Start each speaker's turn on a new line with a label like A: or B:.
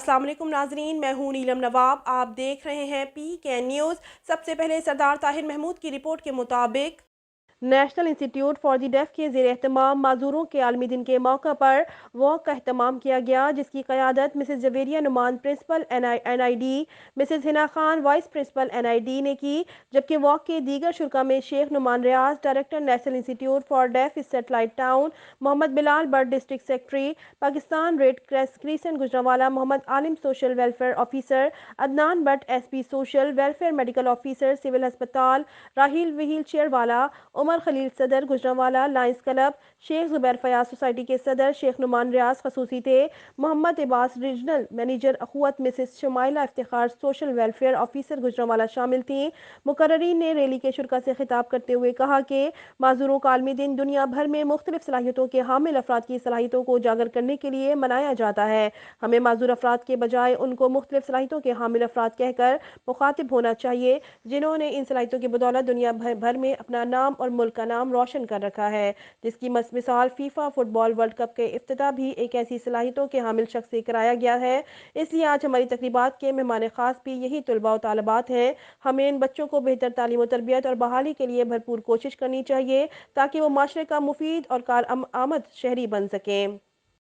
A: अस्सलाम वालेकुम नाजरीन, मैं हूं नीलम नवाब। आप देख रहे हैं PK न्यूज़। सबसे पहले सरदार ताहिर महमूद की रिपोर्ट के मुताबिक national institute for the deaf के ज़ेर एहतमाम माजूरों के आलमी दिन के मौका पर वॉक का अहतमाम किया गया, जिसकी क़यादत Mrs Javeria Noman principal NID, Mrs Hina Khan vice principal NID ने की, जबकि वॉक के दीगर शुरा में Sheikh Noman Riaz director national institute for deaf satellite town, Mohammad Bilal Butt district secretary Pakistan red crescent Gujranwala, Mohammad Alim social welfare officer, Adnan Butt SP social welfare medical officer civil अस्पताल, राहील व्हील चेयर वाला, उमर खलील सदर Gujranwala lions club, Sheikh Zubair Fayaz society के सदर शेख नुमान रियाज खसूसी थे। Mohammad Ibas regional manager Akhuwat, Mrs Shumaila Iftikhar social welfare officer Gujranwala शामिल थी। मुकर्रीन ने रैली के शुरा से खिताब करते हुए कहा कि माजूरों का आलमी दिन दुनिया भर में मुख्तलिफ सलाहियतों के हामिल अफराद की सलाहियतों को उजागर करने के लिए मनाया जाता है। हमें माजूर अफराद के बजाय उनको मुख्तलिफ सलाहियतों के हामिल अफराद कहकर मुखातिब होना चाहिए, जिन्होंने इन सलाहियतों की बदौलत दुनिया भर में अपना नाम और मुल्क का नाम रोशन कर रखा है, जिसकी मिसाल फीफा फुटबॉल वर्ल्ड कप के इफ्तिताह भी एक ऐसी सलाहियतों के हामिल शख्स से कराया गया है। इसलिए आज हमारी तकरीबात के मेहमान खास भी यही तलबा और तालिबात हैं। हमें इन बच्चों को बेहतर तालीम और तरबियत और बहाली के लिए भरपूर कोशिश करनी चाहिए, ताकि वो माशरे का मुफीद और कार आमद शहरी बन सकें।